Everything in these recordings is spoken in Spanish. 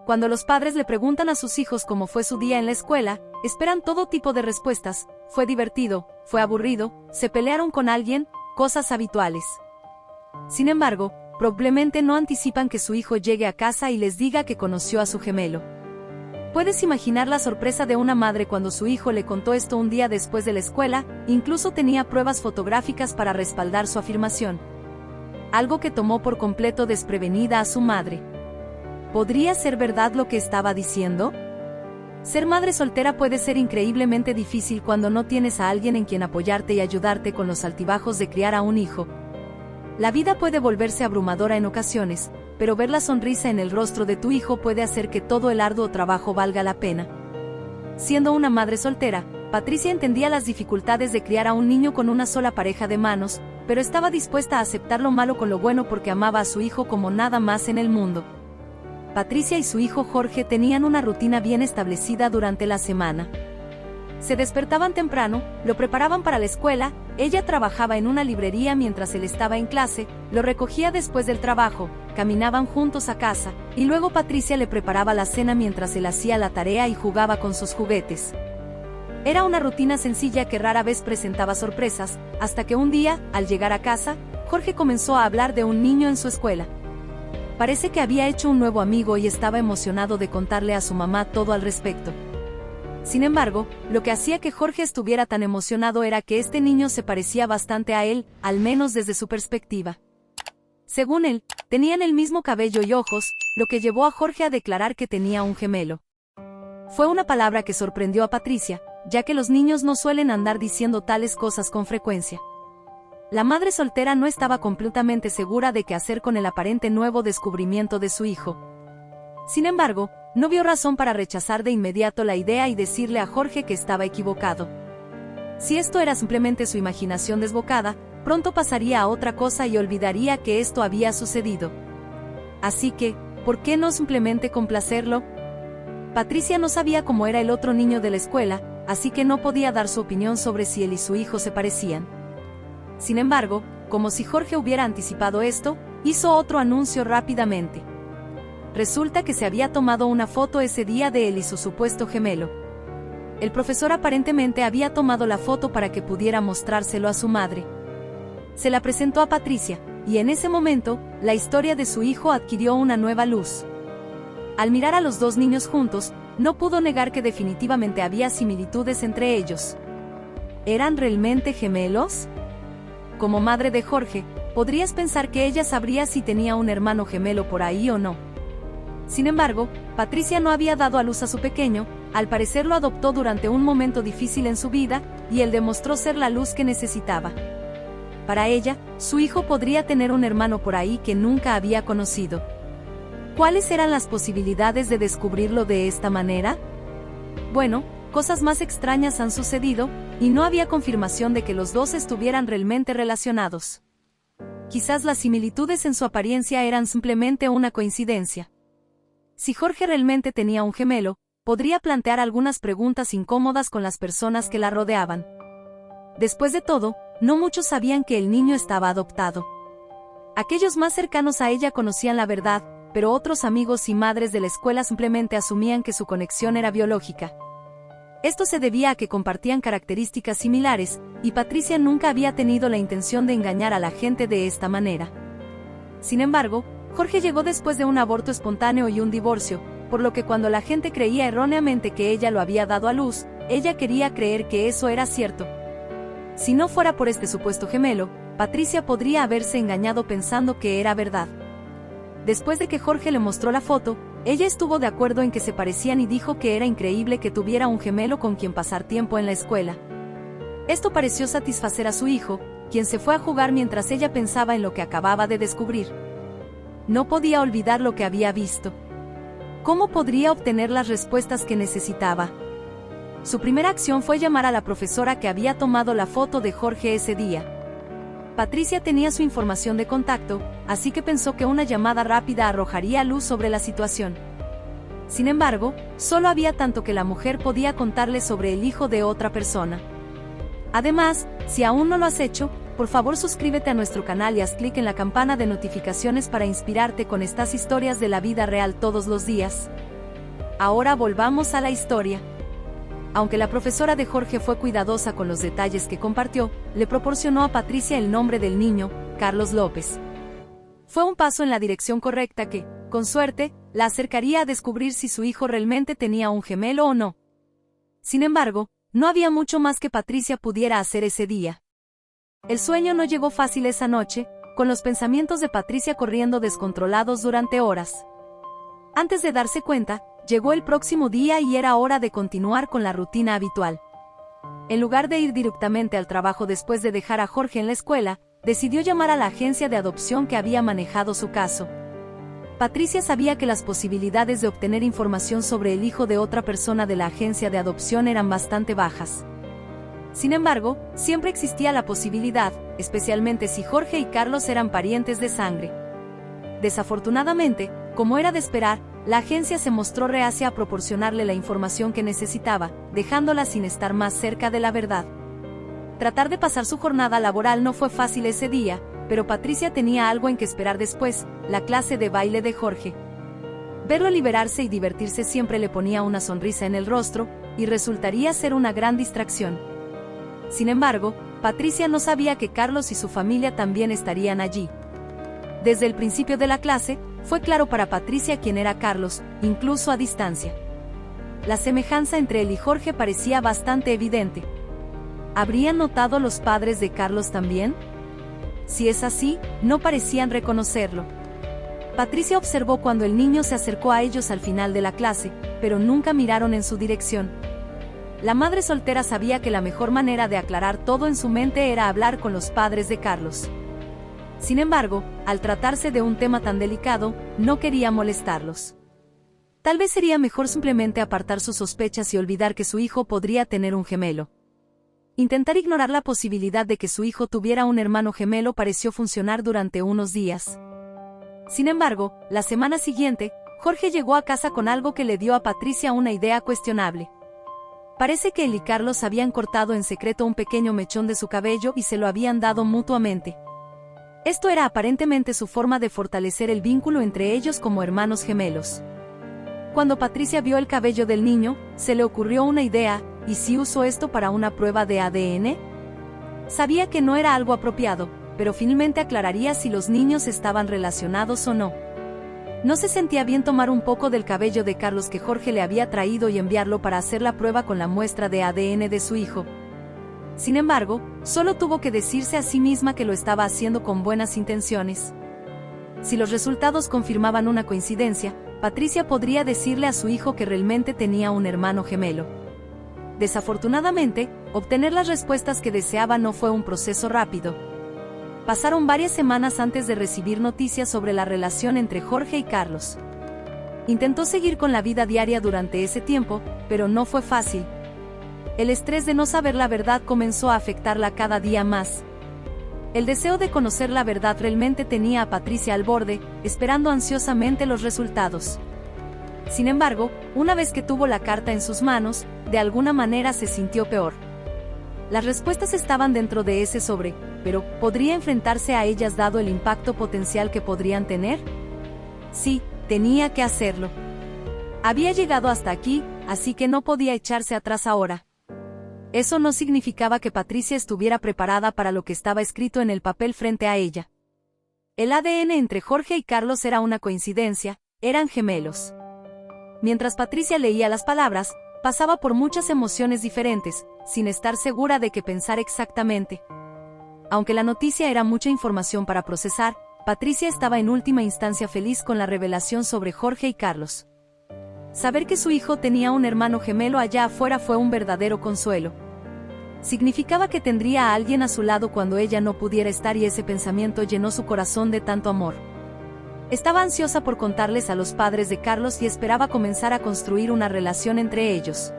Cuando los padres le preguntan a sus hijos cómo fue su día en la escuela, esperan todo tipo de respuestas: fue divertido, fue aburrido, se pelearon con alguien, cosas habituales. Sin embargo, probablemente no anticipan que su hijo llegue a casa y les diga que conoció a su gemelo. Puedes imaginar la sorpresa de una madre cuando su hijo le contó esto un día después de la escuela, incluso tenía pruebas fotográficas para respaldar su afirmación. Algo que tomó por completo desprevenida a su madre. ¿Podría ser verdad lo que estaba diciendo? Ser madre soltera puede ser increíblemente difícil cuando no tienes a alguien en quien apoyarte y ayudarte con los altibajos de criar a un hijo. La vida puede volverse abrumadora en ocasiones, pero ver la sonrisa en el rostro de tu hijo puede hacer que todo el arduo trabajo valga la pena. Siendo una madre soltera, Patricia entendía las dificultades de criar a un niño con una sola pareja de manos, pero estaba dispuesta a aceptar lo malo con lo bueno porque amaba a su hijo como nada más en el mundo. Patricia y su hijo Jorge tenían una rutina bien establecida durante la semana. Se despertaban temprano, lo preparaban para la escuela, ella trabajaba en una librería mientras él estaba en clase, lo recogía después del trabajo, caminaban juntos a casa, y luego Patricia le preparaba la cena mientras él hacía la tarea y jugaba con sus juguetes. Era una rutina sencilla que rara vez presentaba sorpresas, hasta que un día, al llegar a casa, Jorge comenzó a hablar de un niño en su escuela. Parece que había hecho un nuevo amigo y estaba emocionado de contarle a su mamá todo al respecto. Sin embargo, lo que hacía que Jorge estuviera tan emocionado era que este niño se parecía bastante a él, al menos desde su perspectiva. Según él, tenían el mismo cabello y ojos, lo que llevó a Jorge a declarar que tenía un gemelo. Fue una palabra que sorprendió a Patricia, ya que los niños no suelen andar diciendo tales cosas con frecuencia. La madre soltera no estaba completamente segura de qué hacer con el aparente nuevo descubrimiento de su hijo. Sin embargo, no vio razón para rechazar de inmediato la idea y decirle a Jorge que estaba equivocado. Si esto era simplemente su imaginación desbocada, pronto pasaría a otra cosa y olvidaría que esto había sucedido. Así que, ¿por qué no simplemente complacerlo? Patricia no sabía cómo era el otro niño de la escuela, así que no podía dar su opinión sobre si él y su hijo se parecían. Sin embargo, como si Jorge hubiera anticipado esto, hizo otro anuncio rápidamente. Resulta que se había tomado una foto ese día de él y su supuesto gemelo. El profesor aparentemente había tomado la foto para que pudiera mostrárselo a su madre. Se la presentó a Patricia, y en ese momento, la historia de su hijo adquirió una nueva luz. Al mirar a los dos niños juntos, no pudo negar que definitivamente había similitudes entre ellos. ¿Eran realmente gemelos? Como madre de Jorge, podrías pensar que ella sabría si tenía un hermano gemelo por ahí o no. Sin embargo, Patricia no había dado a luz a su pequeño, al parecer lo adoptó durante un momento difícil en su vida, y él demostró ser la luz que necesitaba. Para ella, su hijo podría tener un hermano por ahí que nunca había conocido. ¿Cuáles eran las posibilidades de descubrirlo de esta manera? Bueno, cosas más extrañas han sucedido, y no había confirmación de que los dos estuvieran realmente relacionados. Quizás las similitudes en su apariencia eran simplemente una coincidencia. Si Jorge realmente tenía un gemelo, podría plantear algunas preguntas incómodas con las personas que la rodeaban. Después de todo, no muchos sabían que el niño estaba adoptado. Aquellos más cercanos a ella conocían la verdad, pero otros amigos y madres de la escuela simplemente asumían que su conexión era biológica. Esto se debía a que compartían características similares, y Patricia nunca había tenido la intención de engañar a la gente de esta manera. Sin embargo, Jorge llegó después de un aborto espontáneo y un divorcio, por lo que cuando la gente creía erróneamente que ella lo había dado a luz, ella quería creer que eso era cierto. Si no fuera por este supuesto gemelo, Patricia podría haberse engañado pensando que era verdad. Después de que Jorge le mostró la foto, ella estuvo de acuerdo en que se parecían y dijo que era increíble que tuviera un gemelo con quien pasar tiempo en la escuela. Esto pareció satisfacer a su hijo, quien se fue a jugar mientras ella pensaba en lo que acababa de descubrir. No podía olvidar lo que había visto. ¿Cómo podría obtener las respuestas que necesitaba? Su primera acción fue llamar a la profesora que había tomado la foto de Jorge ese día. Patricia tenía su información de contacto, así que pensó que una llamada rápida arrojaría luz sobre la situación. Sin embargo, solo había tanto que la mujer podía contarle sobre el hijo de otra persona. Además, si aún no lo has hecho, por favor suscríbete a nuestro canal y haz clic en la campana de notificaciones para inspirarte con estas historias de la vida real todos los días. Ahora volvamos a la historia. Aunque la profesora de Jorge fue cuidadosa con los detalles que compartió, le proporcionó a Patricia el nombre del niño, Carlos López. Fue un paso en la dirección correcta que, con suerte, la acercaría a descubrir si su hijo realmente tenía un gemelo o no. Sin embargo, no había mucho más que Patricia pudiera hacer ese día. El sueño no llegó fácil esa noche, con los pensamientos de Patricia corriendo descontrolados durante horas. Antes de darse cuenta, llegó el próximo día y era hora de continuar con la rutina habitual. En lugar de ir directamente al trabajo después de dejar a Jorge en la escuela, decidió llamar a la agencia de adopción que había manejado su caso. Patricia sabía que las posibilidades de obtener información sobre el hijo de otra persona de la agencia de adopción eran bastante bajas. Sin embargo, siempre existía la posibilidad, especialmente si Jorge y Carlos eran parientes de sangre. Desafortunadamente, como era de esperar, la agencia se mostró reacia a proporcionarle la información que necesitaba, dejándola sin estar más cerca de la verdad. Tratar de pasar su jornada laboral no fue fácil ese día, pero Patricia tenía algo en que esperar después, la clase de baile de Jorge. Verlo liberarse y divertirse siempre le ponía una sonrisa en el rostro, y resultaría ser una gran distracción. Sin embargo, Patricia no sabía que Carlos y su familia también estarían allí. Desde el principio de la clase, fue claro para Patricia quién era Carlos, incluso a distancia. La semejanza entre él y Jorge parecía bastante evidente. ¿Habrían notado los padres de Carlos también? Si es así, no parecían reconocerlo. Patricia observó cuando el niño se acercó a ellos al final de la clase, pero nunca miraron en su dirección. La madre soltera sabía que la mejor manera de aclarar todo en su mente era hablar con los padres de Carlos. Sin embargo, al tratarse de un tema tan delicado, no quería molestarlos. Tal vez sería mejor simplemente apartar sus sospechas y olvidar que su hijo podría tener un gemelo. Intentar ignorar la posibilidad de que su hijo tuviera un hermano gemelo pareció funcionar durante unos días. Sin embargo, la semana siguiente, Jorge llegó a casa con algo que le dio a Patricia una idea cuestionable. Parece que él y Carlos habían cortado en secreto un pequeño mechón de su cabello y se lo habían dado mutuamente. Esto era aparentemente su forma de fortalecer el vínculo entre ellos como hermanos gemelos. Cuando Patricia vio el cabello del niño, se le ocurrió una idea: ¿y si uso esto para una prueba de ADN? Sabía que no era algo apropiado, pero finalmente aclararía si los niños estaban relacionados o no. No se sentía bien tomar un poco del cabello de Carlos que Jorge le había traído y enviarlo para hacer la prueba con la muestra de ADN de su hijo. Sin embargo, solo tuvo que decirse a sí misma que lo estaba haciendo con buenas intenciones. Si los resultados confirmaban una coincidencia, Patricia podría decirle a su hijo que realmente tenía un hermano gemelo. Desafortunadamente, obtener las respuestas que deseaba no fue un proceso rápido. Pasaron varias semanas antes de recibir noticias sobre la relación entre Jorge y Carlos. Intentó seguir con la vida diaria durante ese tiempo, pero no fue fácil. El estrés de no saber la verdad comenzó a afectarla cada día más. El deseo de conocer la verdad realmente tenía a Patricia al borde, esperando ansiosamente los resultados. Sin embargo, una vez que tuvo la carta en sus manos, de alguna manera se sintió peor. Las respuestas estaban dentro de ese sobre, pero ¿podría enfrentarse a ellas dado el impacto potencial que podrían tener? Sí, tenía que hacerlo. Había llegado hasta aquí, así que no podía echarse atrás ahora. Eso no significaba que Patricia estuviera preparada para lo que estaba escrito en el papel frente a ella. El ADN entre Jorge y Carlos era una coincidencia, eran gemelos. Mientras Patricia leía las palabras, pasaba por muchas emociones diferentes, sin estar segura de qué pensar exactamente. Aunque la noticia era mucha información para procesar, Patricia estaba en última instancia feliz con la revelación sobre Jorge y Carlos. Saber que su hijo tenía un hermano gemelo allá afuera fue un verdadero consuelo. Significaba que tendría a alguien a su lado cuando ella no pudiera estar y ese pensamiento llenó su corazón de tanto amor. Estaba ansiosa por contarles a los padres de Carlos y esperaba comenzar a construir una relación entre ellos.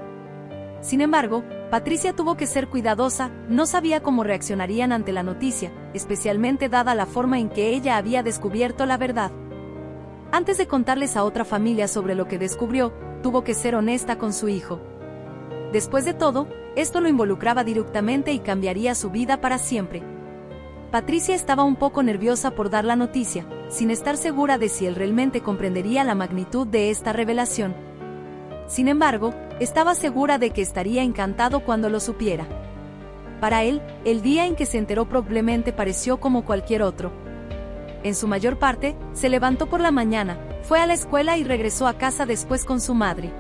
Sin embargo, Patricia tuvo que ser cuidadosa, no sabía cómo reaccionarían ante la noticia, especialmente dada la forma en que ella había descubierto la verdad. Antes de contarles a otra familia sobre lo que descubrió, tuvo que ser honesta con su hijo. Después de todo, esto lo involucraba directamente y cambiaría su vida para siempre. Patricia estaba un poco nerviosa por dar la noticia, sin estar segura de si él realmente comprendería la magnitud de esta revelación. Sin embargo, estaba segura de que estaría encantado cuando lo supiera. Para él, el día en que se enteró probablemente pareció como cualquier otro. En su mayor parte, se levantó por la mañana, fue a la escuela y regresó a casa después con su madre.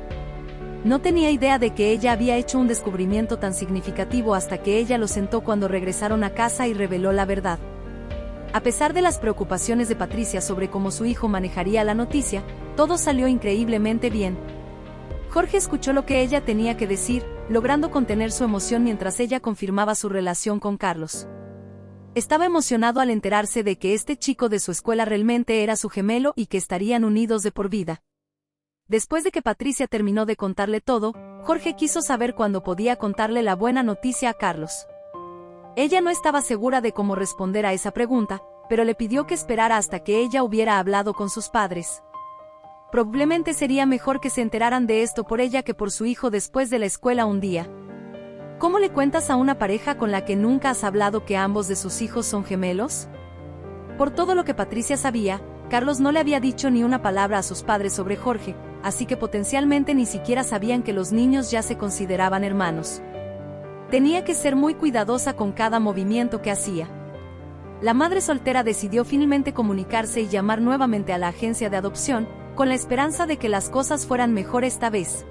No tenía idea de que ella había hecho un descubrimiento tan significativo hasta que ella lo sentó cuando regresaron a casa y reveló la verdad. A pesar de las preocupaciones de Patricia sobre cómo su hijo manejaría la noticia, todo salió increíblemente bien. Jorge escuchó lo que ella tenía que decir, logrando contener su emoción mientras ella confirmaba su relación con Carlos. Estaba emocionado al enterarse de que este chico de su escuela realmente era su gemelo y que estarían unidos de por vida. Después de que Patricia terminó de contarle todo, Jorge quiso saber cuándo podía contarle la buena noticia a Carlos. Ella no estaba segura de cómo responder a esa pregunta, pero le pidió que esperara hasta que ella hubiera hablado con sus padres. Probablemente sería mejor que se enteraran de esto por ella que por su hijo después de la escuela un día. ¿Cómo le cuentas a una pareja con la que nunca has hablado que ambos de sus hijos son gemelos? Por todo lo que Patricia sabía, Carlos no le había dicho ni una palabra a sus padres sobre Jorge, así que potencialmente ni siquiera sabían que los niños ya se consideraban hermanos. Tenía que ser muy cuidadosa con cada movimiento que hacía. La madre soltera decidió finalmente comunicarse y llamar nuevamente a la agencia de adopción, con la esperanza de que las cosas fueran mejor esta vez.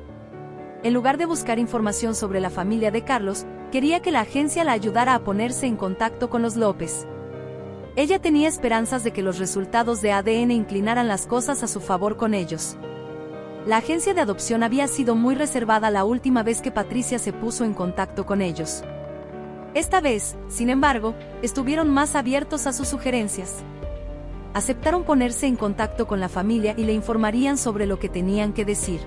En lugar de buscar información sobre la familia de Carlos, quería que la agencia la ayudara a ponerse en contacto con los López. Ella tenía esperanzas de que los resultados de ADN inclinaran las cosas a su favor con ellos. La agencia de adopción había sido muy reservada la última vez que Patricia se puso en contacto con ellos. Esta vez, sin embargo, estuvieron más abiertos a sus sugerencias. Aceptaron ponerse en contacto con la familia y le informarían sobre lo que tenían que decir.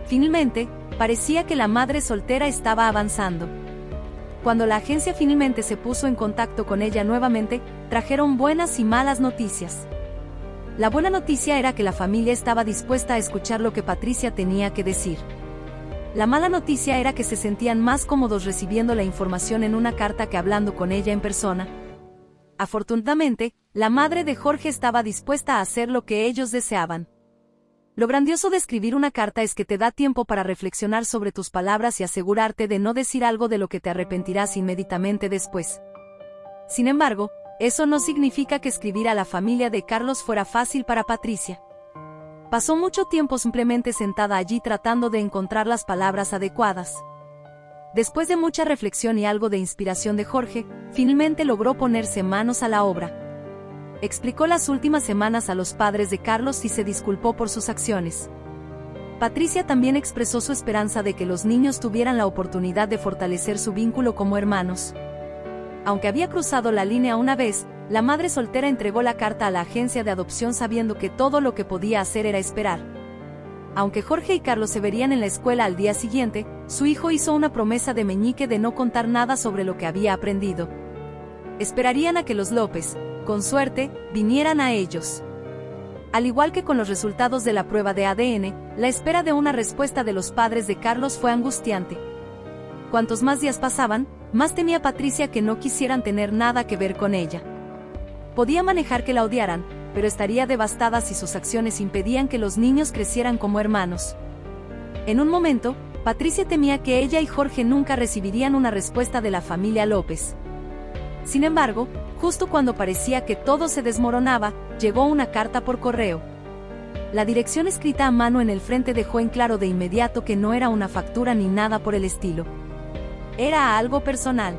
Finalmente, parecía que la madre soltera estaba avanzando. Cuando la agencia finalmente se puso en contacto con ella nuevamente, trajeron buenas y malas noticias. La buena noticia era que la familia estaba dispuesta a escuchar lo que Patricia tenía que decir. La mala noticia era que se sentían más cómodos recibiendo la información en una carta que hablando con ella en persona. Afortunadamente, la madre de Jorge estaba dispuesta a hacer lo que ellos deseaban. Lo grandioso de escribir una carta es que te da tiempo para reflexionar sobre tus palabras y asegurarte de no decir algo de lo que te arrepentirás inmediatamente después. Sin embargo, eso no significa que escribir a la familia de Carlos fuera fácil para Patricia. Pasó mucho tiempo simplemente sentada allí tratando de encontrar las palabras adecuadas. Después de mucha reflexión y algo de inspiración de Jorge, finalmente logró ponerse manos a la obra. Explicó las últimas semanas a los padres de Carlos y se disculpó por sus acciones. Patricia también expresó su esperanza de que los niños tuvieran la oportunidad de fortalecer su vínculo como hermanos. Aunque había cruzado la línea una vez, la madre soltera entregó la carta a la agencia de adopción sabiendo que todo lo que podía hacer era esperar. Aunque Jorge y Carlos se verían en la escuela al día siguiente, su hijo hizo una promesa de meñique de no contar nada sobre lo que había aprendido. Esperarían a que los López, con suerte, vinieran a ellos. Al igual que con los resultados de la prueba de ADN, la espera de una respuesta de los padres de Carlos fue angustiante. Cuantos más días pasaban, más temía Patricia que no quisieran tener nada que ver con ella. Podía manejar que la odiaran, pero estaría devastada si sus acciones impedían que los niños crecieran como hermanos. En un momento, Patricia temía que ella y Jorge nunca recibirían una respuesta de la familia López. Sin embargo, justo cuando parecía que todo se desmoronaba, llegó una carta por correo. La dirección escrita a mano en el frente dejó en claro de inmediato que no era una factura ni nada por el estilo. Era algo personal.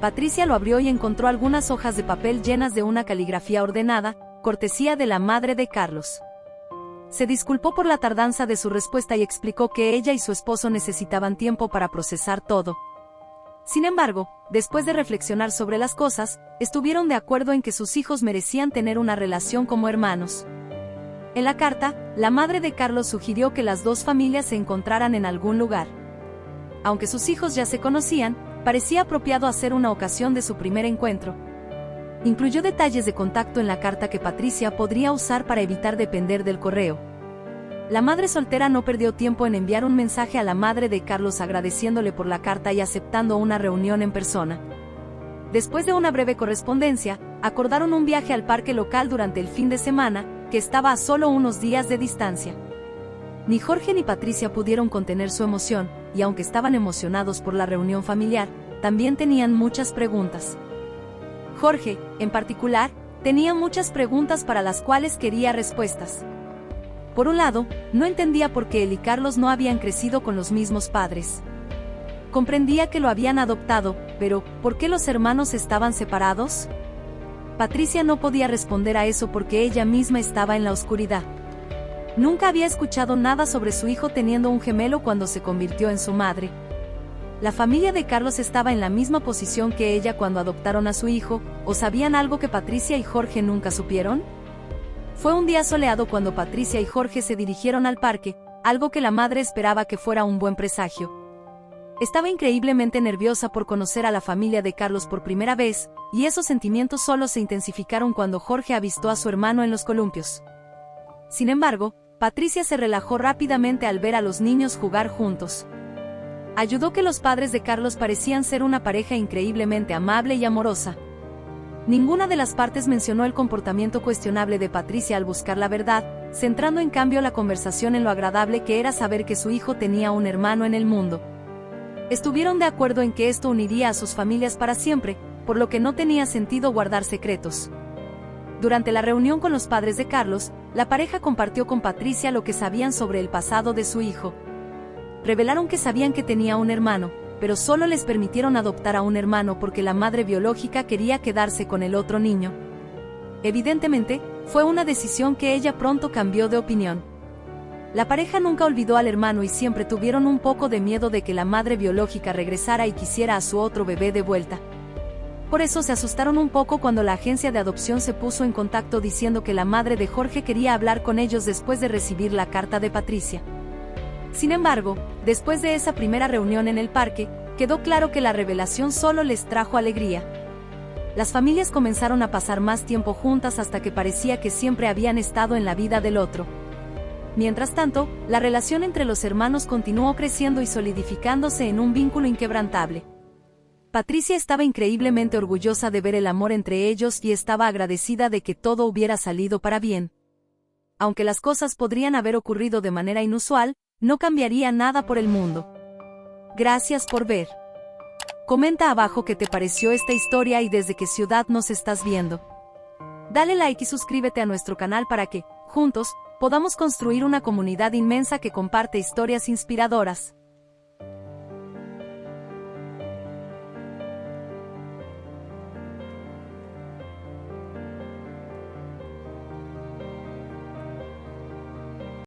Patricia lo abrió y encontró algunas hojas de papel llenas de una caligrafía ordenada, cortesía de la madre de Carlos. Se disculpó por la tardanza de su respuesta y explicó que ella y su esposo necesitaban tiempo para procesar todo. Sin embargo, después de reflexionar sobre las cosas, estuvieron de acuerdo en que sus hijos merecían tener una relación como hermanos. En la carta, la madre de Carlos sugirió que las dos familias se encontraran en algún lugar. Aunque sus hijos ya se conocían, parecía apropiado hacer una ocasión de su primer encuentro. Incluyó detalles de contacto en la carta que Patricia podría usar para evitar depender del correo. La madre soltera no perdió tiempo en enviar un mensaje a la madre de Carlos agradeciéndole por la carta y aceptando una reunión en persona. Después de una breve correspondencia, acordaron un viaje al parque local durante el fin de semana, que estaba a solo unos días de distancia. Ni Jorge ni Patricia pudieron contener su emoción, y aunque estaban emocionados por la reunión familiar, también tenían muchas preguntas. Jorge, en particular, tenía muchas preguntas para las cuales quería respuestas. Por un lado, no entendía por qué él y Carlos no habían crecido con los mismos padres. Comprendía que lo habían adoptado, pero ¿por qué los hermanos estaban separados? Patricia no podía responder a eso porque ella misma estaba en la oscuridad. Nunca había escuchado nada sobre su hijo teniendo un gemelo cuando se convirtió en su madre. ¿La familia de Carlos estaba en la misma posición que ella cuando adoptaron a su hijo, o sabían algo que Patricia y Jorge nunca supieron? Fue un día soleado cuando Patricia y Jorge se dirigieron al parque, algo que la madre esperaba que fuera un buen presagio. Estaba increíblemente nerviosa por conocer a la familia de Carlos por primera vez, y esos sentimientos solo se intensificaron cuando Jorge avistó a su hermano en los columpios. Sin embargo, Patricia se relajó rápidamente al ver a los niños jugar juntos. Ayudó que los padres de Carlos parecían ser una pareja increíblemente amable y amorosa. Ninguna de las partes mencionó el comportamiento cuestionable de Patricia al buscar la verdad, centrando en cambio la conversación en lo agradable que era saber que su hijo tenía un hermano en el mundo. Estuvieron de acuerdo en que esto uniría a sus familias para siempre, por lo que no tenía sentido guardar secretos. Durante la reunión con los padres de Carlos, la pareja compartió con Patricia lo que sabían sobre el pasado de su hijo. Revelaron que sabían que tenía un hermano, pero solo les permitieron adoptar a un hermano porque la madre biológica quería quedarse con el otro niño. Evidentemente, fue una decisión que ella pronto cambió de opinión. La pareja nunca olvidó al hermano y siempre tuvieron un poco de miedo de que la madre biológica regresara y quisiera a su otro bebé de vuelta. Por eso se asustaron un poco cuando la agencia de adopción se puso en contacto diciendo que la madre de Jorge quería hablar con ellos después de recibir la carta de Patricia. Sin embargo, después de esa primera reunión en el parque, quedó claro que la revelación solo les trajo alegría. Las familias comenzaron a pasar más tiempo juntas hasta que parecía que siempre habían estado en la vida del otro. Mientras tanto, la relación entre los hermanos continuó creciendo y solidificándose en un vínculo inquebrantable. Patricia estaba increíblemente orgullosa de ver el amor entre ellos y estaba agradecida de que todo hubiera salido para bien. Aunque las cosas podrían haber ocurrido de manera inusual, no cambiaría nada por el mundo. Gracias por ver. Comenta abajo qué te pareció esta historia y desde qué ciudad nos estás viendo. Dale like y suscríbete a nuestro canal para que, juntos, podamos construir una comunidad inmensa que comparte historias inspiradoras.